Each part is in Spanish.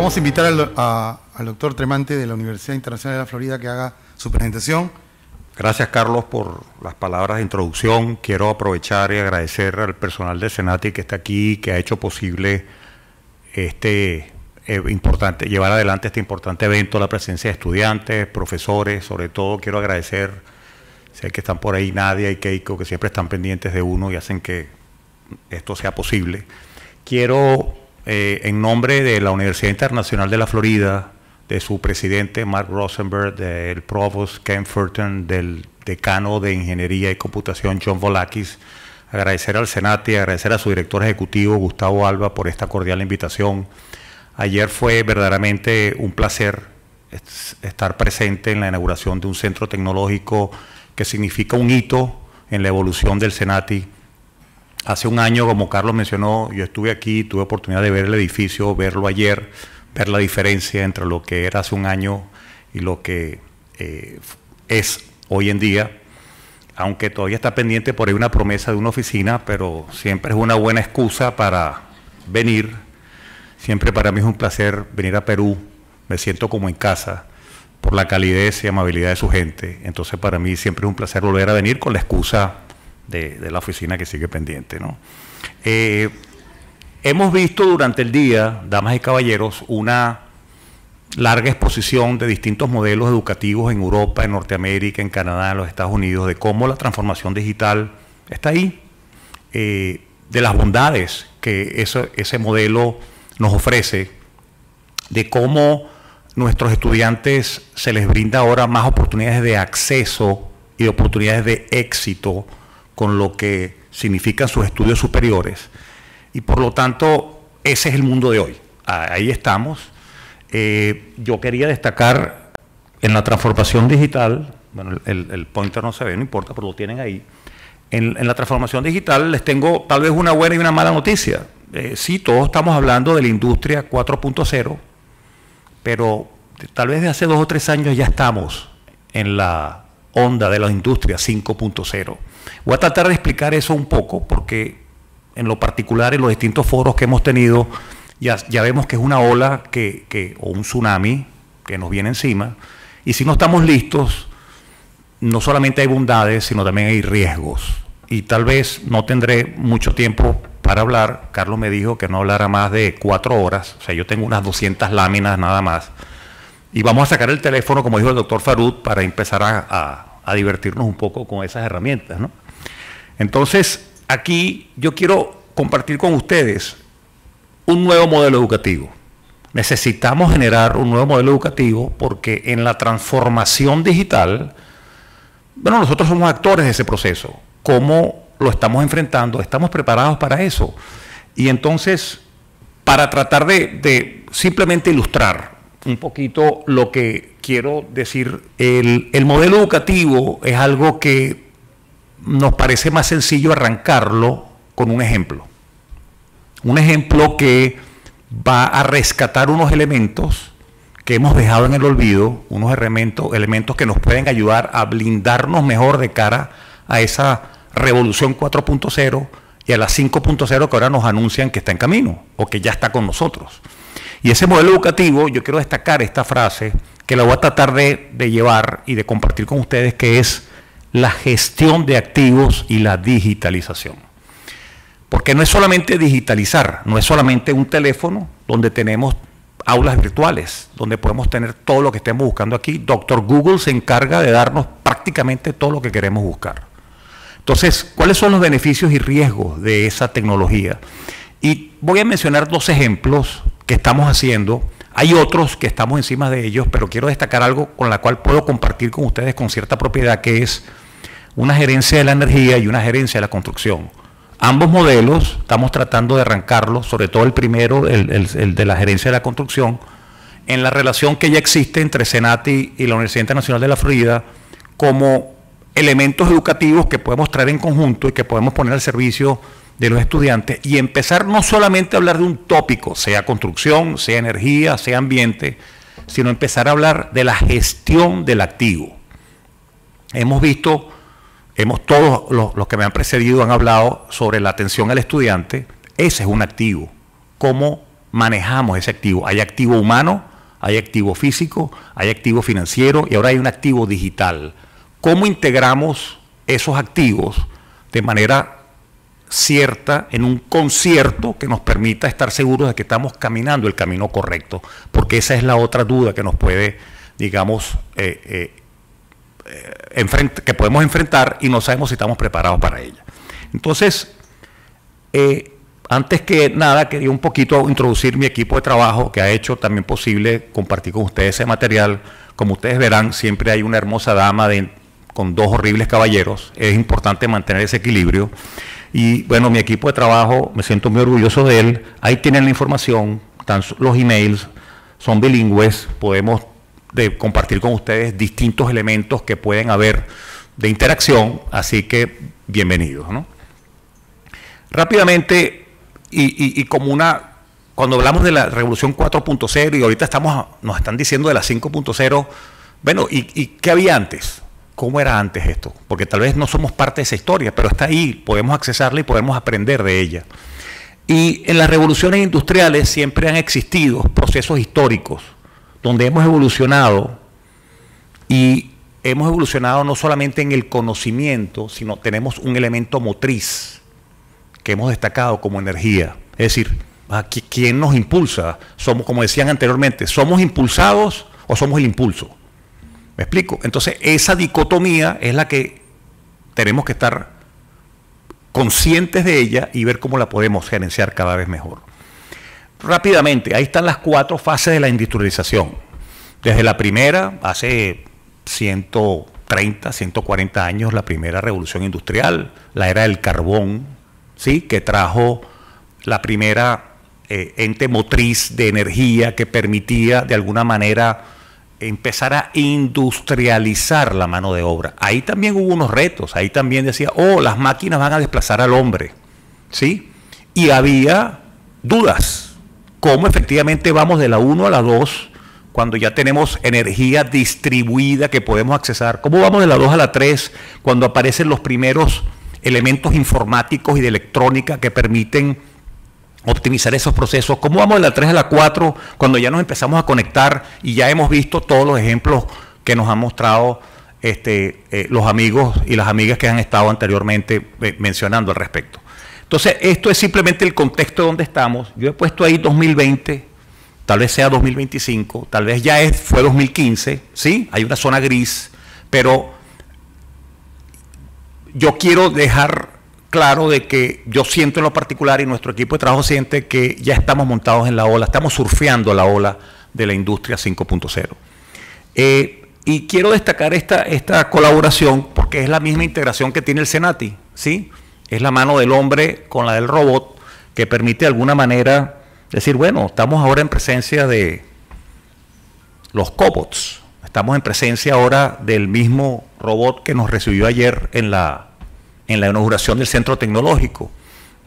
Vamos a invitar al doctor Tremante de la Universidad Internacional de la Florida que haga su presentación. Gracias, Carlos, por las palabras de introducción. Quiero aprovechar y agradecer al personal del Senati que está aquí, que ha hecho posible llevar adelante este importante evento, la presencia de estudiantes, profesores. Sobre todo quiero agradecer, sé que están por ahí Nadia y Keiko, que siempre están pendientes de uno y hacen que esto sea posible. Quiero, en nombre de la Universidad Internacional de la Florida, de su presidente Mark Rosenberg, del provost Ken Furton, del decano de Ingeniería y Computación John Volakis, agradecer al Senati, agradecer a su director ejecutivo Gustavo Alba por esta cordial invitación. Ayer fue verdaderamente un placer estar presente en la inauguración de un centro tecnológico que significa un hito en la evolución del Senati. Hace un año, como Carlos mencionó, yo estuve aquí, tuve oportunidad de ver el edificio, verlo ayer, ver la diferencia entre lo que era hace un año y lo que es hoy en día, aunque todavía está pendiente por ahí una promesa de una oficina, pero siempre es una buena excusa para venir. Siempre para mí es un placer venir a Perú, me siento como en casa por la calidez y amabilidad de su gente. Entonces para mí siempre es un placer volver a venir con la excusa de la oficina que sigue pendiente, ¿no? Hemos visto durante el día, damas y caballeros, una larga exposición de distintos modelos educativos en Europa, en Norteamérica, en Canadá, en los Estados Unidos, de cómo la transformación digital está ahí, de las bondades que ese modelo nos ofrece, de cómo nuestros estudiantes se les brinda ahora más oportunidades de acceso y de oportunidades de éxito con lo que significan sus estudios superiores. Y por lo tanto, ese es el mundo de hoy. Ahí estamos. Yo quería destacar en la transformación digital, bueno, el pointer no se ve, no importa, pero lo tienen ahí. En la transformación digital les tengo tal vez una buena y una mala noticia. Sí, todos estamos hablando de la industria 4.0, pero tal vez de hace 2 o 3 años ya estamos en la onda de la industria 5.0. Voy a tratar de explicar eso un poco porque en lo particular en los distintos foros que hemos tenido ya vemos que es una ola o un tsunami que nos viene encima, y si no estamos listos, no solamente hay bondades, sino también hay riesgos. Y tal vez no tendré mucho tiempo para hablar. Carlos me dijo que no hablara más de 4 horas, o sea, yo tengo unas 200 láminas nada más, y vamos a sacar el teléfono, como dijo el doctor Farud, para empezar a divertirnos un poco con esas herramientas, ¿no? Entonces, aquí yo quiero compartir con ustedes un nuevo modelo educativo. Necesitamos generar un nuevo modelo educativo porque en la transformación digital, bueno, nosotros somos actores de ese proceso. ¿Cómo lo estamos enfrentando? ¿Estamos preparados para eso? Y entonces, para tratar de simplemente ilustrar un poquito lo que quiero decir, el modelo educativo es algo que nos parece más sencillo arrancarlo con un ejemplo. Un ejemplo que va a rescatar unos elementos que hemos dejado en el olvido, unos elementos que nos pueden ayudar a blindarnos mejor de cara a esa revolución 4.0 y a la 5.0 que ahora nos anuncian que está en camino o que ya está con nosotros. Y ese modelo educativo, yo quiero destacar esta frase que la voy a tratar de llevar y de compartir con ustedes, que es la gestión de activos y la digitalización. Porque no es solamente digitalizar, no es solamente un teléfono donde tenemos aulas virtuales, donde podemos tener todo lo que estemos buscando aquí. Doctor Google se encarga de darnos prácticamente todo lo que queremos buscar. Entonces, ¿cuáles son los beneficios y riesgos de esa tecnología? Y voy a mencionar 2 ejemplos que estamos haciendo. Hay otros que estamos encima de ellos, pero quiero destacar algo con la cual puedo compartir con ustedes con cierta propiedad, que es una gerencia de la energía y una gerencia de la construcción. Ambos modelos estamos tratando de arrancarlos, sobre todo el primero, el de la gerencia de la construcción, en la relación que ya existe entre Senati y la Universidad Internacional de la Florida, como elementos educativos que podemos traer en conjunto y que podemos poner al servicio de los estudiantes, y empezar no solamente a hablar de un tópico, sea construcción, sea energía, sea ambiente, sino empezar a hablar de la gestión del activo. Todos los que me han precedido han hablado sobre la atención al estudiante. Ese es un activo. Cómo manejamos ese activo? Hay activo humano, hay activo físico, hay activo financiero y ahora hay un activo digital. ¿Cómo integramos esos activos de manera cierta en un concierto que nos permita estar seguros de que estamos caminando el camino correcto? Porque esa es la otra duda que nos puede, digamos, que podemos enfrentar y no sabemos si estamos preparados para ella. Entonces, antes que nada, quería un poquito introducir mi equipo de trabajo que ha hecho también posible compartir con ustedes ese material. Como ustedes verán, siempre hay una hermosa dama con dos horribles caballeros. Es importante mantener ese equilibrio. Y bueno, mi equipo de trabajo, me siento muy orgulloso de él. Ahí tienen la información, están los emails, son bilingües, podemos compartir con ustedes distintos elementos que pueden haber de interacción, así que bienvenidos, ¿no? Rápidamente, cuando hablamos de la revolución 4.0 y ahorita nos están diciendo de la 5.0, bueno, ¿y qué había antes? ¿Cómo era antes esto? Porque tal vez no somos parte de esa historia, pero está ahí, podemos accesarla y podemos aprender de ella. Y en las revoluciones industriales siempre han existido procesos históricos donde hemos evolucionado, y hemos evolucionado no solamente en el conocimiento, sino tenemos un elemento motriz que hemos destacado como energía. Es decir, ¿quién nos impulsa? Somos, como decían anteriormente, ¿somos impulsados o somos el impulso? ¿Me explico? Entonces, esa dicotomía es la que tenemos que estar conscientes de ella y ver cómo la podemos gerenciar cada vez mejor. Rápidamente, ahí están las 4 fases de la industrialización. Desde la primera, hace 130, 140 años, la primera revolución industrial, la era del carbón, ¿sí?, que trajo la primera ente motriz de energía que permitía de alguna manera empezar a industrializar la mano de obra. Ahí también hubo unos retos, ahí también decía, las máquinas van a desplazar al hombre, ¿sí? Y había dudas. ¿Cómo efectivamente vamos de la 1 a la 2 cuando ya tenemos energía distribuida que podemos accesar? ¿Cómo vamos de la 2 a la 3 cuando aparecen los primeros elementos informáticos y de electrónica que permiten optimizar esos procesos? ¿Cómo vamos de la 3 a la 4 cuando ya nos empezamos a conectar y ya hemos visto todos los ejemplos que nos han mostrado los amigos y las amigas que han estado anteriormente mencionando al respecto? Entonces, esto es simplemente el contexto donde estamos. Yo he puesto ahí 2020, tal vez sea 2025, tal vez ya fue 2015, ¿sí? Hay una zona gris, pero yo quiero dejar claro de que yo siento en lo particular y nuestro equipo de trabajo siente que ya estamos montados en la ola, estamos surfeando la ola de la industria 5.0. Y quiero destacar esta colaboración porque es la misma integración que tiene el Senati, ¿sí? Es la mano del hombre con la del robot que permite de alguna manera decir, bueno, estamos ahora en presencia de los cobots, estamos en presencia ahora del mismo robot que nos recibió ayer en la inauguración del centro tecnológico.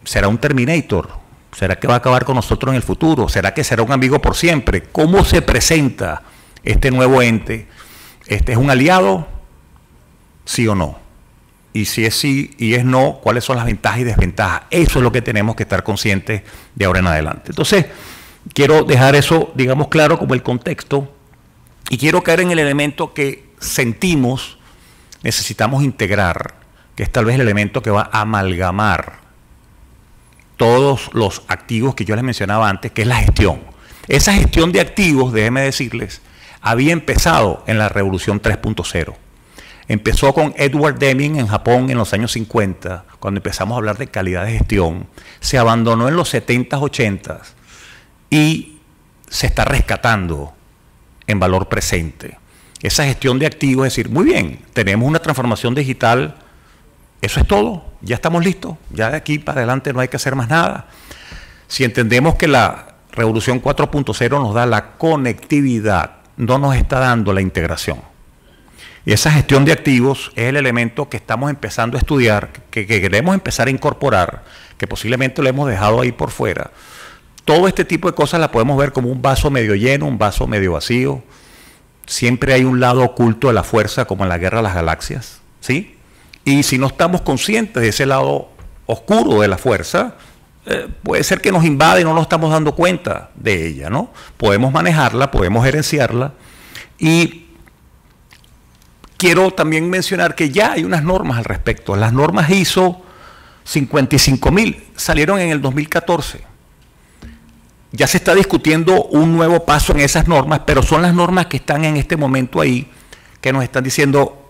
¿Será un Terminator? ¿Será que va a acabar con nosotros en el futuro? ¿Será que será un amigo por siempre? ¿Cómo se presenta este nuevo ente? ¿Este es un aliado? ¿Sí o no? Y si es sí y es no, ¿cuáles son las ventajas y desventajas? Eso es lo que tenemos que estar conscientes de ahora en adelante. Entonces, quiero dejar eso, digamos, claro como el contexto, y quiero caer en el elemento que sentimos necesitamos integrar, que es tal vez el elemento que va a amalgamar todos los activos que yo les mencionaba antes, que es la gestión. Esa gestión de activos, déjenme decirles, había empezado en la Revolución 3.0. Empezó con Edward Deming en Japón en los años 50, cuando empezamos a hablar de calidad de gestión. Se abandonó en los 70s, 80s y se está rescatando en valor presente. Esa gestión de activos, es decir, muy bien, tenemos una transformación digital, eso es todo, ya estamos listos, ya de aquí para adelante no hay que hacer más nada. Si entendemos que la Revolución 4.0 nos da la conectividad, no nos está dando la integración. Y esa gestión de activos es el elemento que estamos empezando a estudiar, que queremos empezar a incorporar, que posiblemente lo hemos dejado ahí por fuera. Todo este tipo de cosas la podemos ver como un vaso medio lleno, un vaso medio vacío. Siempre hay un lado oculto de la fuerza, como en la Guerra de las Galaxias, ¿sí? Y si no estamos conscientes de ese lado oscuro de la fuerza, puede ser que nos invade y no nos estamos dando cuenta de ella, ¿no? Podemos manejarla, podemos gerenciarla. Y quiero también mencionar que ya hay unas normas al respecto. Las normas ISO 55000 salieron en el 2014. Ya se está discutiendo un nuevo paso en esas normas, pero son las normas que están en este momento ahí, que nos están diciendo,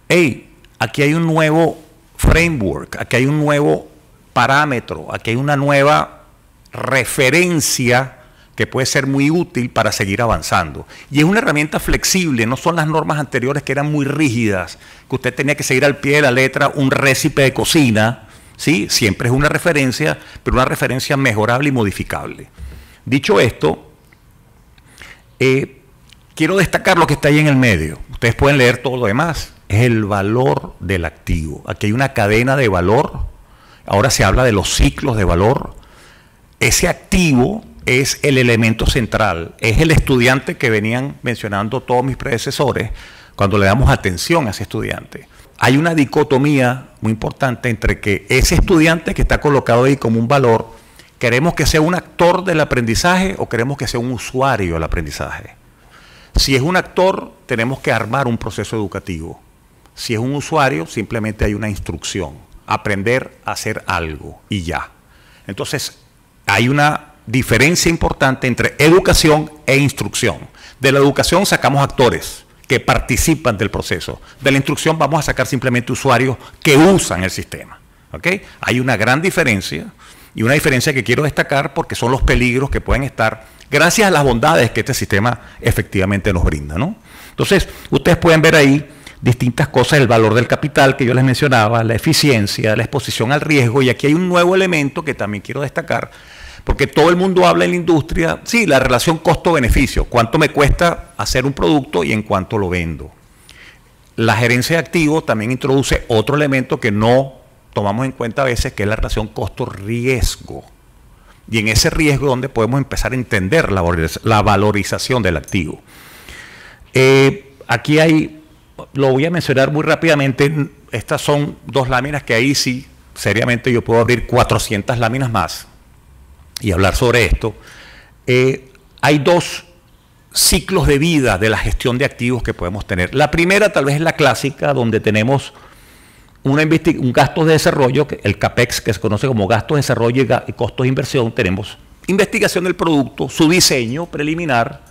hey, aquí hay un nuevo framework, aquí hay un nuevo parámetro, aquí hay una nueva referencia que puede ser muy útil para seguir avanzando. Y es una herramienta flexible, no son las normas anteriores que eran muy rígidas, que usted tenía que seguir al pie de la letra un récipe de cocina, ¿sí? Siempre es una referencia, pero una referencia mejorable y modificable. Dicho esto, quiero destacar lo que está ahí en el medio. Ustedes pueden leer todo lo demás. Es el valor del activo. Aquí hay una cadena de valor. Ahora se habla de los ciclos de valor. Ese activo es el elemento central. Es el estudiante que venían mencionando todos mis predecesores cuando le damos atención a ese estudiante. Hay una dicotomía muy importante entre que ese estudiante que está colocado ahí como un valor, ¿queremos que sea un actor del aprendizaje o queremos que sea un usuario del aprendizaje? Si es un actor, tenemos que armar un proceso educativo. Si es un usuario, simplemente hay una instrucción. Aprender a hacer algo y ya. Entonces, hay una diferencia importante entre educación e instrucción. De la educación sacamos actores que participan del proceso. De la instrucción vamos a sacar simplemente usuarios que usan el sistema. ¿Okay? Hay una gran diferencia. Y una diferencia que quiero destacar porque son los peligros que pueden estar gracias a las bondades que este sistema efectivamente nos brinda, ¿no? Entonces, ustedes pueden ver ahí distintas cosas, el valor del capital que yo les mencionaba, la eficiencia, la exposición al riesgo, y aquí hay un nuevo elemento que también quiero destacar, porque todo el mundo habla en la industria, sí, la relación costo-beneficio, cuánto me cuesta hacer un producto y en cuánto lo vendo. La gerencia de activos también introduce otro elemento que no tomamos en cuenta a veces, que es la relación costo-riesgo. Y en ese riesgo es donde podemos empezar a entender la valorización del activo. Aquí hay, lo voy a mencionar muy rápidamente, estas son dos láminas que ahí sí, seriamente yo puedo abrir 400 láminas más y hablar sobre esto. Hay dos ciclos de vida de la gestión de activos que podemos tener. La primera tal vez es la clásica, donde tenemos un gasto de desarrollo, el CAPEX, que se conoce como gastos de desarrollo y costos de inversión. Tenemos investigación del producto, su diseño preliminar,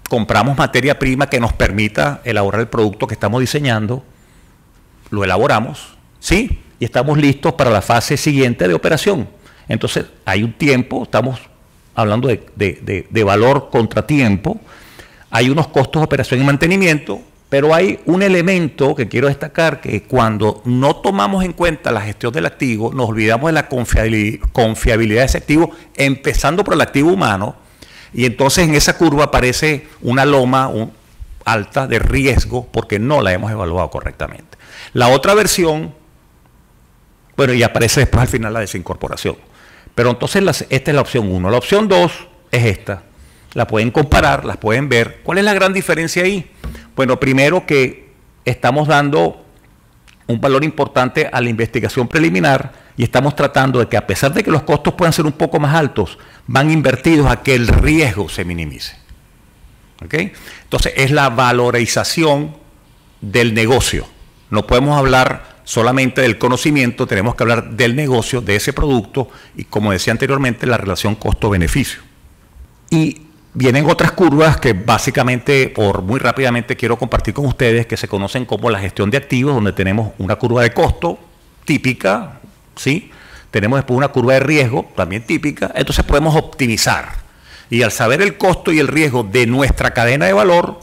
compramos materia prima que nos permita elaborar el producto que estamos diseñando, lo elaboramos, ¿sí? Y estamos listos para la fase siguiente de operación. Entonces, hay un tiempo, estamos hablando de valor contra tiempo, hay unos costos de operación y mantenimiento, pero hay un elemento que quiero destacar, que cuando no tomamos en cuenta la gestión del activo, nos olvidamos de la confiabilidad de ese activo, empezando por el activo humano, y entonces en esa curva aparece una loma alta de riesgo porque no la hemos evaluado correctamente. La otra versión, bueno, y aparece después al final la desincorporación. Pero entonces esta es la opción 1. La opción 2 es esta. La pueden comparar, las pueden ver. ¿Cuál es la gran diferencia ahí? Bueno, primero que estamos dando un valor importante a la investigación preliminar y estamos tratando de que, a pesar de que los costos puedan ser un poco más altos, van invertidos a que el riesgo se minimice. ¿Okay? Entonces, es la valorización del negocio. No podemos hablar solamente del conocimiento, tenemos que hablar del negocio, de ese producto y, como decía anteriormente, la relación costo-beneficio. Y vienen otras curvas que básicamente, muy rápidamente quiero compartir con ustedes, que se conocen como la gestión de activos, donde tenemos una curva de costo típica, ¿sí? Tenemos después una curva de riesgo también típica, entonces podemos optimizar. Y al saber el costo y el riesgo de nuestra cadena de valor,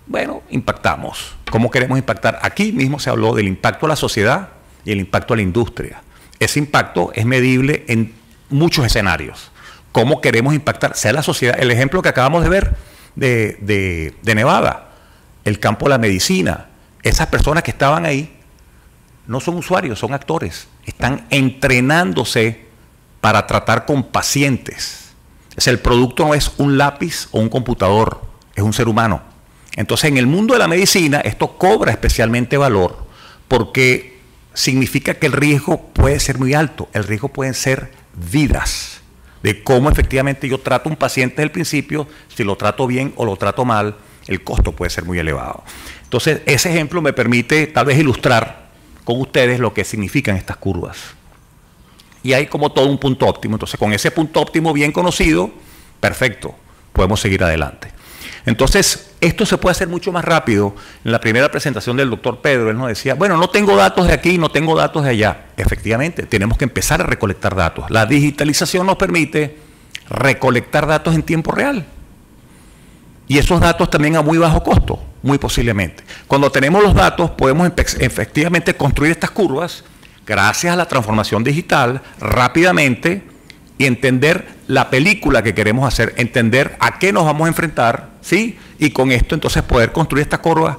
bueno, impactamos. ¿Cómo queremos impactar? Aquí mismo se habló del impacto a la sociedad y el impacto a la industria. Ese impacto es medible en muchos escenarios. ¿Cómo queremos impactar? Sea la sociedad. El ejemplo que acabamos de ver de Nevada, el campo de la medicina. Esas personas que estaban ahí no son usuarios, son actores. Están entrenándose para tratar con pacientes. El producto no es un lápiz o un computador, es un ser humano. Entonces, en el mundo de la medicina, esto cobra especialmente valor porque significa que el riesgo puede ser muy alto, el riesgo puede ser vidas, de cómo efectivamente yo trato a un paciente desde el principio, si lo trato bien o lo trato mal, el costo puede ser muy elevado. Entonces, ese ejemplo me permite tal vez ilustrar con ustedes lo que significan estas curvas. Y hay como todo un punto óptimo. Entonces, con ese punto óptimo bien conocido, perfecto, podemos seguir adelante. Entonces, esto se puede hacer mucho más rápido. En la primera presentación del doctor Pedro, él nos decía, bueno, no tengo datos de aquí, no tengo datos de allá. Efectivamente, tenemos que empezar a recolectar datos. La digitalización nos permite recolectar datos en tiempo real. Y esos datos también a muy bajo costo, muy posiblemente. Cuando tenemos los datos, podemos efectivamente construir estas curvas gracias a la transformación digital rápidamente y entender la película que queremos hacer, entender a qué nos vamos a enfrentar, ¿sí? Y con esto entonces poder construir esta curva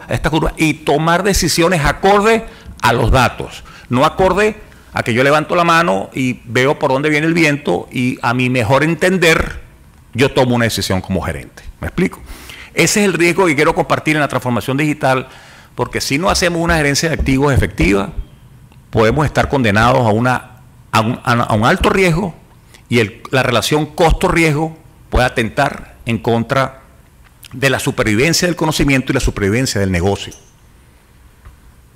y tomar decisiones acorde a los datos, no acorde a que yo levanto la mano y veo por dónde viene el viento y a mi mejor entender yo tomo una decisión como gerente. ¿Me explico? Ese es el riesgo que quiero compartir en la transformación digital, porque si no hacemos una gerencia de activos efectiva, podemos estar condenados a un alto riesgo y la relación costo-riesgo puede atentar en contra de la supervivencia del conocimiento y la supervivencia del negocio.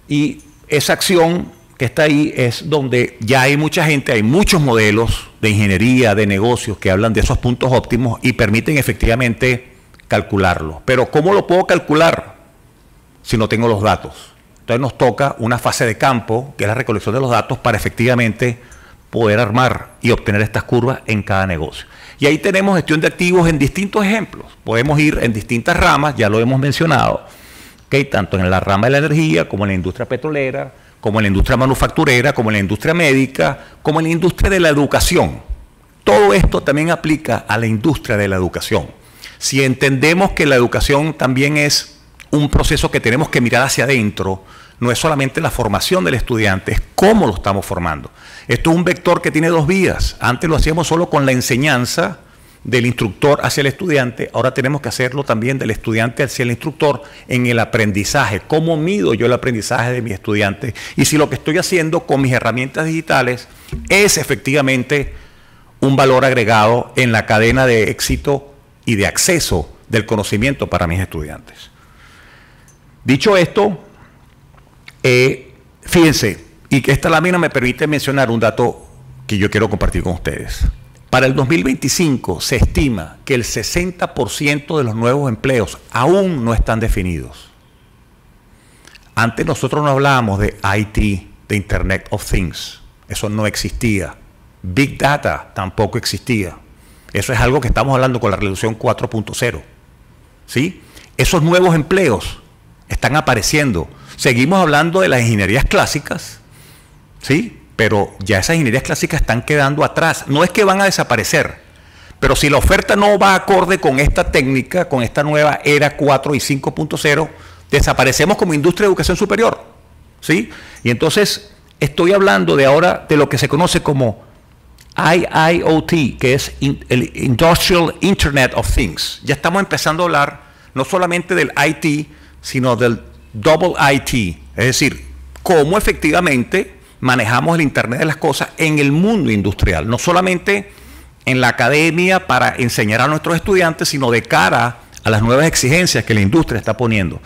Y esa acción que está ahí es donde ya hay mucha gente, hay muchos modelos de ingeniería, de negocios que hablan de esos puntos óptimos y permiten efectivamente calcularlo. Pero ¿cómo lo puedo calcular si no tengo los datos? Entonces nos toca una fase de campo, que es la recolección de los datos, para efectivamente poder armar y obtener estas curvas en cada negocio. Y ahí tenemos gestión de activos en distintos ejemplos. Podemos ir en distintas ramas, ya lo hemos mencionado, ¿okay? Tanto en la rama de la energía, como en la industria petrolera, como en la industria manufacturera, como en la industria médica, como en la industria de la educación. Todo esto también aplica a la industria de la educación. Si entendemos que la educación también es un proceso que tenemos que mirar hacia adentro, no es solamente la formación del estudiante, es cómo lo estamos formando. Esto es un vector que tiene dos vías. Antes lo hacíamos solo con la enseñanza del instructor hacia el estudiante, ahora tenemos que hacerlo también del estudiante hacia el instructor en el aprendizaje. ¿Cómo mido yo el aprendizaje de mis estudiantes? Y si lo que estoy haciendo con mis herramientas digitales es efectivamente un valor agregado en la cadena de éxito y de acceso del conocimiento para mis estudiantes. Dicho esto, fíjense, y que esta lámina me permite mencionar un dato que yo quiero compartir con ustedes. Para el 2025 se estima que el 60% de los nuevos empleos aún no están definidos. Antes nosotros no hablábamos de IT, de Internet of Things. Eso no existía. Big Data tampoco existía. Eso es algo que estamos hablando con la revolución 4.0. ¿Sí? Esos nuevos empleos están apareciendo. Seguimos hablando de las ingenierías clásicas, ¿sí? Pero ya esas ingenierías clásicas están quedando atrás. No es que van a desaparecer, pero si la oferta no va acorde con esta técnica, con esta nueva era 4 y 5.0, desaparecemos como industria de educación superior, ¿sí? Y entonces estoy hablando de ahora de lo que se conoce como IIoT, que es el Industrial Internet of Things. Ya estamos empezando a hablar no solamente del IT, sino del Double IT, es decir, cómo efectivamente manejamos el Internet de las cosas en el mundo industrial, no solamente en la academia para enseñar a nuestros estudiantes, sino de cara a las nuevas exigencias que la industria está poniendo.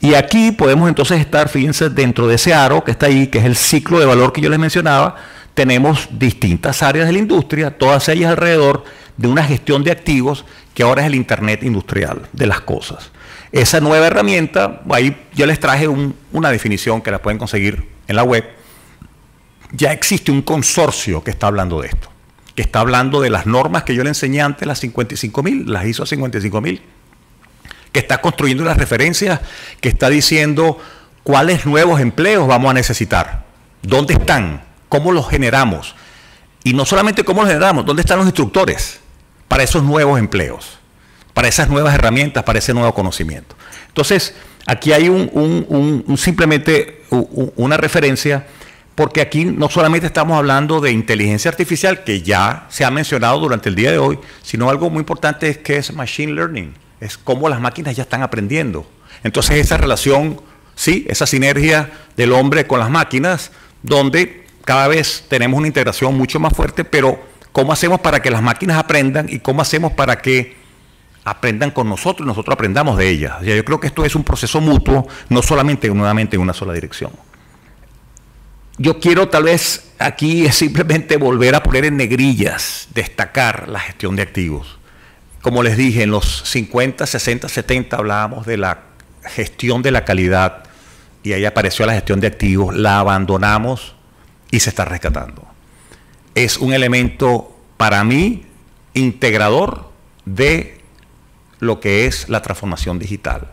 Y aquí podemos entonces estar, fíjense, dentro de ese aro que está ahí, que es el ciclo de valor que yo les mencionaba, tenemos distintas áreas de la industria, todas ellas alrededor de una gestión de activos que ahora es el Internet industrial de las cosas. Esa nueva herramienta, ahí yo les traje una definición que la pueden conseguir en la web. Ya existe un consorcio que está hablando de esto, que está hablando de las normas que yo le enseñé antes, las 55.000, las ISO 55.000, que está construyendo las referencias, que está diciendo cuáles nuevos empleos vamos a necesitar, dónde están, cómo los generamos, y no solamente cómo los generamos, dónde están los instructores para esos nuevos empleos, para esas nuevas herramientas, para ese nuevo conocimiento. Entonces, aquí hay simplemente una referencia, porque aquí no solamente estamos hablando de inteligencia artificial, que ya se ha mencionado durante el día de hoy, sino algo muy importante es que es machine learning, es cómo las máquinas ya están aprendiendo. Entonces esa relación, sí, esa sinergia del hombre con las máquinas, donde cada vez tenemos una integración mucho más fuerte, pero ¿Cómo hacemos para que las máquinas aprendan y cómo hacemos para que aprendan con nosotros y nosotros aprendamos de ellas? O sea, yo creo que esto es un proceso mutuo, no solamente nuevamente en una sola dirección. Yo quiero tal vez aquí simplemente volver a poner en negrillas, destacar la gestión de activos. Como les dije, en los 50, 60, 70 hablábamos de la gestión de la calidad y ahí apareció la gestión de activos, la abandonamos y se está rescatando. Es un elemento para mí integrador de lo que es la transformación digital.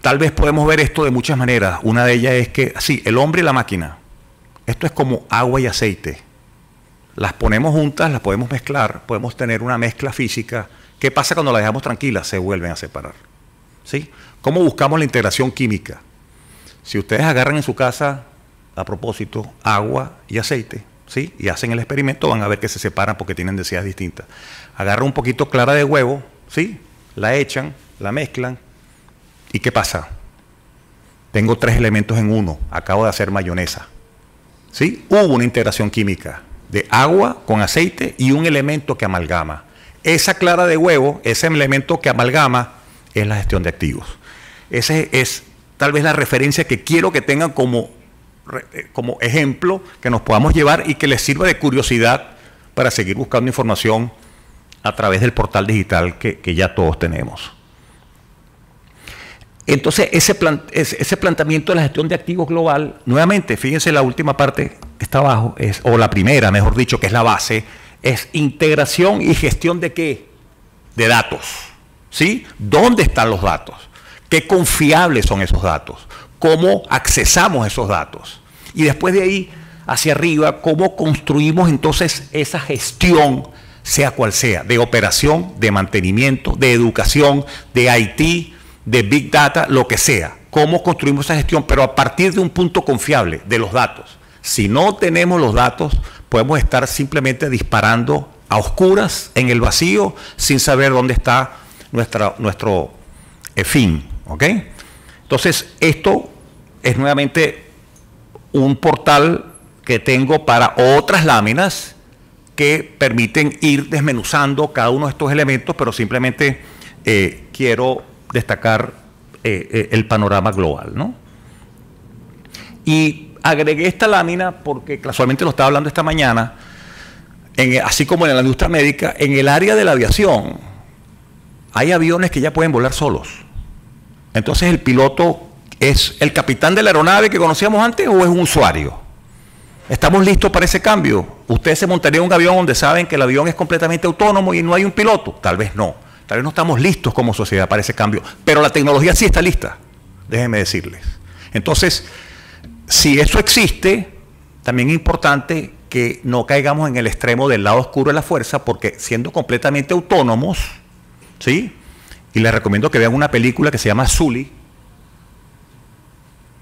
Tal vez podemos ver esto de muchas maneras. Una de ellas es que, sí, el hombre y la máquina, esto es como agua y aceite. Las ponemos juntas, las podemos mezclar, podemos tener una mezcla física. ¿Qué pasa cuando las dejamos tranquilas? Se vuelven a separar. ¿Sí? ¿Cómo buscamos la integración química? Si ustedes agarran en su casa, a propósito, agua y aceite, ¿sí? Y hacen el experimento, van a ver que se separan porque tienen densidades distintas. Agarran un poquito clara de huevo, ¿sí? La echan, la mezclan. ¿Y qué pasa? Tengo 3 elementos en uno. Acabo de hacer mayonesa. ¿Sí? Hubo una integración química de agua con aceite y un elemento que amalgama. Esa clara de huevo, ese elemento que amalgama, es la gestión de activos. Ese es tal vez la referencia que quiero que tengan como ejemplo, que nos podamos llevar y que les sirva de curiosidad para seguir buscando información a través del portal digital que ya todos tenemos. Entonces, ese planteamiento de la gestión de activos global, nuevamente, fíjense la última parte que está abajo, o la primera, mejor dicho, que es la base, es integración y gestión ¿de qué? De datos. ¿Sí? ¿Dónde están los datos? ¿Qué confiables son esos datos? ¿Cómo accesamos esos datos? Y después de ahí, hacia arriba, ¿cómo construimos entonces esa gestión, sea cual sea, de operación, de mantenimiento, de educación, de IT, de Big Data, lo que sea? ¿Cómo construimos esa gestión? Pero a partir de un punto confiable, de los datos. Si no tenemos los datos, podemos estar simplemente disparando a oscuras, en el vacío, sin saber dónde está nuestro fin. ¿Ok? Entonces, esto es nuevamente un portal que tengo para otras láminas que permiten ir desmenuzando cada uno de estos elementos, pero simplemente quiero destacar el panorama global, ¿no? Y agregué esta lámina porque casualmente lo estaba hablando esta mañana, así como en la industria médica, en el área de la aviación, hay aviones que ya pueden volar solos. Entonces, ¿el piloto es el capitán de la aeronave que conocíamos antes o es un usuario? ¿Estamos listos para ese cambio? ¿Ustedes se montarían en un avión donde saben que el avión es completamente autónomo y no hay un piloto? Tal vez no. Tal vez no estamos listos como sociedad para ese cambio, pero la tecnología sí está lista, déjenme decirles. Entonces, si eso existe, también es importante que no caigamos en el extremo del lado oscuro de la fuerza, porque siendo completamente autónomos, ¿sí? Y les recomiendo que vean una película que se llama Sully,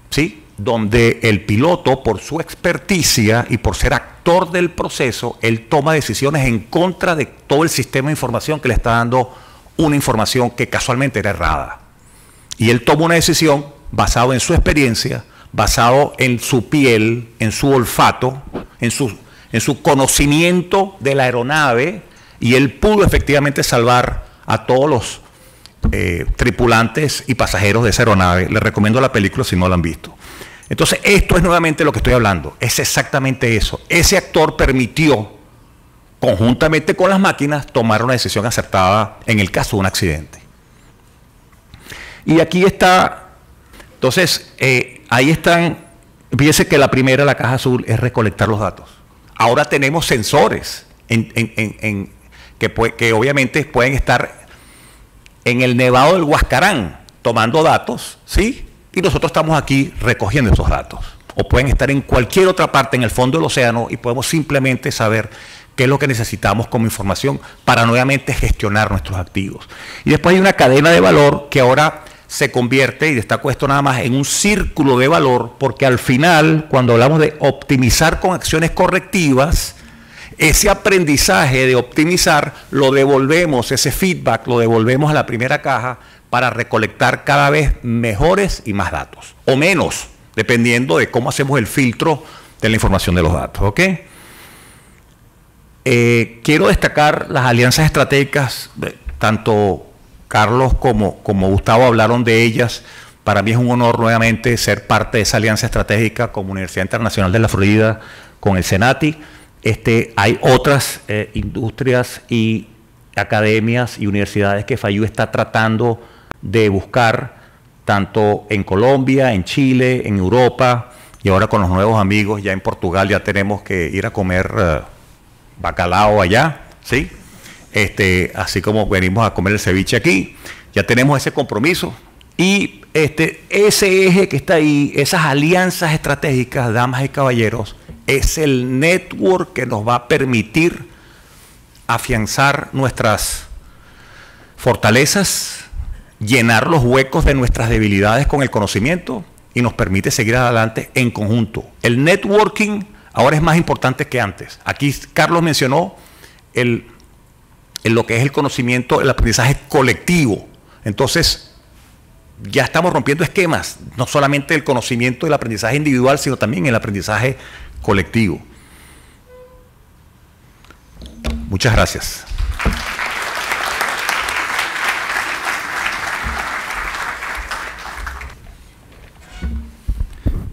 ¿sí? Donde el piloto, por su experticia y por ser actor del proceso, él toma decisiones en contra de todo el sistema de información que le está dando una información que casualmente era errada. Y él toma una decisión basado en su experiencia, basado en su piel, en su olfato, en su conocimiento de la aeronave, y él pudo efectivamente salvar a todos los tripulantes y pasajeros de esa aeronave. Les recomiendo la película si no la han visto. Entonces, esto es nuevamente lo que estoy hablando, es exactamente eso. Ese actor permitió, conjuntamente con las máquinas, tomar una decisión acertada en el caso de un accidente. Y aquí está, entonces, ahí están, fíjense que la primera, la caja azul, es recolectar los datos. Ahora tenemos sensores que obviamente pueden estar en el Nevado del Huascarán tomando datos, ¿sí? Y nosotros estamos aquí recogiendo esos datos. O pueden estar en cualquier otra parte en el fondo del océano y podemos simplemente saber qué es lo que necesitamos como información para nuevamente gestionar nuestros activos. Y después hay una cadena de valor que ahora se convierte, y destaco esto nada más, en un círculo de valor, porque al final, cuando hablamos de optimizar con acciones correctivas, ese aprendizaje de optimizar lo devolvemos, ese feedback lo devolvemos a la primera caja para recolectar cada vez mejores y más datos, o menos, dependiendo de cómo hacemos el filtro de la información de los datos, ¿ok? quiero destacar las alianzas estratégicas, tanto Carlos como Gustavo hablaron de ellas. Para mí es un honor nuevamente ser parte de esa alianza estratégica como Universidad Internacional de la Florida con el CENATI. Hay otras industrias y academias y universidades que FAYU está tratando de buscar, tanto en Colombia, en Chile, en Europa, y ahora con los nuevos amigos ya en Portugal ya tenemos que ir a comer bacalao allá, ¿sí? Así como venimos a comer el ceviche aquí, ya tenemos ese compromiso. Y ese eje que está ahí, esas alianzas estratégicas, damas y caballeros, es el network que nos va a permitir afianzar nuestras fortalezas, llenar los huecos de nuestras debilidades con el conocimiento y nos permite seguir adelante en conjunto. El networking ahora es más importante que antes. Aquí Carlos mencionó lo que es el conocimiento, el aprendizaje colectivo. Entonces, ya estamos rompiendo esquemas, no solamente el conocimiento del aprendizaje individual, sino también el aprendizaje colectivo. Muchas gracias.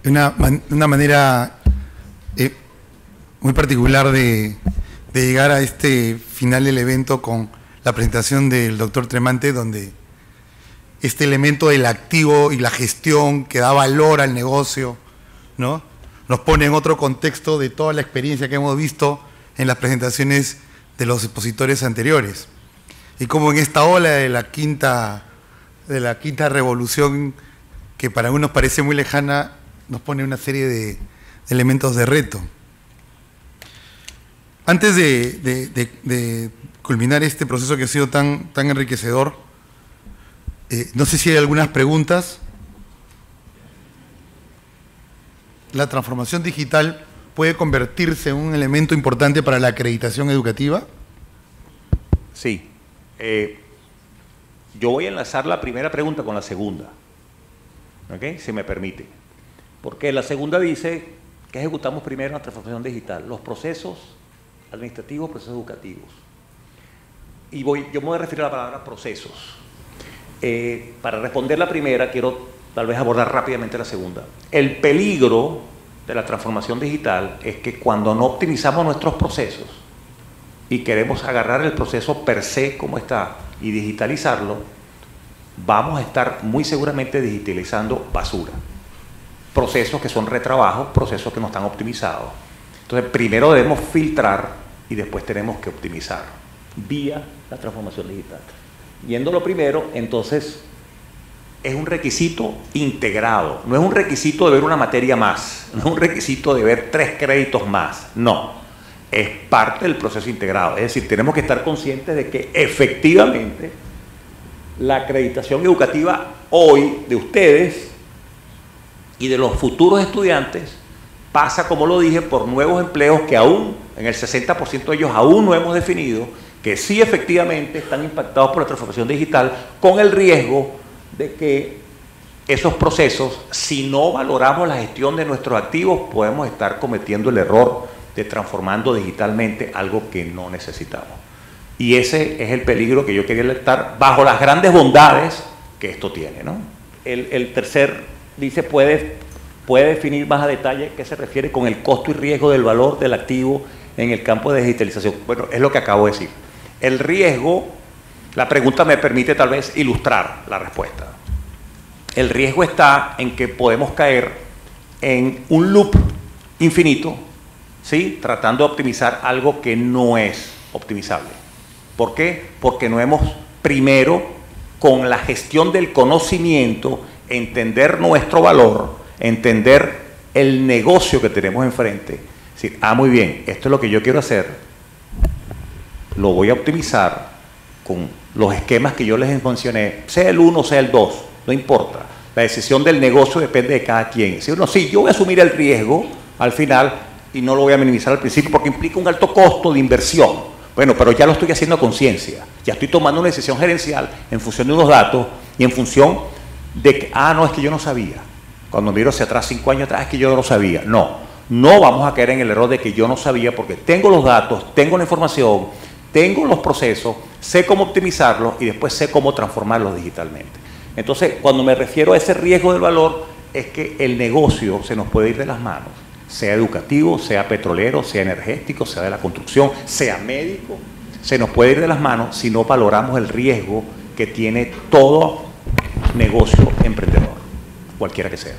Una manera muy particular de llegar a este final del evento con la presentación del doctor Tremante, donde este elemento del activo y la gestión que da valor al negocio, ¿no?, nos pone en otro contexto de toda la experiencia que hemos visto en las presentaciones de los expositores anteriores. Y como en esta ola de la quinta revolución, que para unos parece muy lejana, nos pone una serie de elementos de reto. Antes de culminar este proceso que ha sido tan enriquecedor, no sé si hay algunas preguntas. ¿La transformación digital puede convertirse en un elemento importante para la acreditación educativa? Sí. Yo voy a enlazar la primera pregunta con la segunda, ¿ok?, si me permite. Porque la segunda dice que ejecutamos primero la transformación digital, los procesos administrativos, procesos educativos. Y yo me voy a referir a la palabra procesos. Para responder la primera, quiero tal vez abordar rápidamente la segunda. El peligro de la transformación digital es que cuando no optimizamos nuestros procesos y queremos agarrar el proceso per se como está y digitalizarlo, vamos a estar muy seguramente digitalizando basura. Procesos que son retrabajos, procesos que no están optimizados. Entonces, primero debemos filtrar y después tenemos que optimizar vía la transformación digital. Yendo lo primero, entonces, es un requisito integrado, no es un requisito de ver una materia más, no es un requisito de ver 3 créditos más, no, es parte del proceso integrado. Es decir, tenemos que estar conscientes de que efectivamente la acreditación educativa hoy de ustedes y de los futuros estudiantes pasa, como lo dije, por nuevos empleos que aún, en el 60% de ellos aún no hemos definido, que sí efectivamente están impactados por la transformación digital, con el riesgo de que esos procesos, si no valoramos la gestión de nuestros activos, podemos estar cometiendo el error de transformando digitalmente algo que no necesitamos. Y ese es el peligro que yo quería alertar, bajo las grandes bondades que esto tiene, ¿no? El tercer dice, puede definir más a detalle qué se refiere con el costo y riesgo del valor del activo en el campo de digitalización. Bueno, es lo que acabo de decir. El riesgo, la pregunta me permite tal vez ilustrar la respuesta. El riesgo está en que podemos caer en un loop infinito, ¿sí?, tratando de optimizar algo que no es optimizable. ¿Por qué? Porque no hemos primero, con la gestión del conocimiento, entender nuestro valor, entender el negocio que tenemos enfrente. Es decir, muy bien, esto es lo que yo quiero hacer, lo voy a optimizar con los esquemas que yo les mencioné, sea el 1 o sea el 2, no importa. La decisión del negocio depende de cada quien. Si uno, sí, yo voy a asumir el riesgo al final y no lo voy a minimizar al principio porque implica un alto costo de inversión. Bueno, pero ya lo estoy haciendo a conciencia. Ya estoy tomando una decisión gerencial en función de unos datos y en función de que, no, es que yo no sabía. Cuando miro hacia atrás, 5 años atrás, es que yo no lo sabía. No, No vamos a caer en el error de que yo no sabía, porque tengo los datos, tengo la información, tengo los procesos, sé cómo optimizarlos y después sé cómo transformarlos digitalmente. Entonces, cuando me refiero a ese riesgo del valor, es que el negocio se nos puede ir de las manos, sea educativo, sea petrolero, sea energético, sea de la construcción, sea médico, se nos puede ir de las manos si no valoramos el riesgo que tiene todo negocio emprendedor, cualquiera que sea.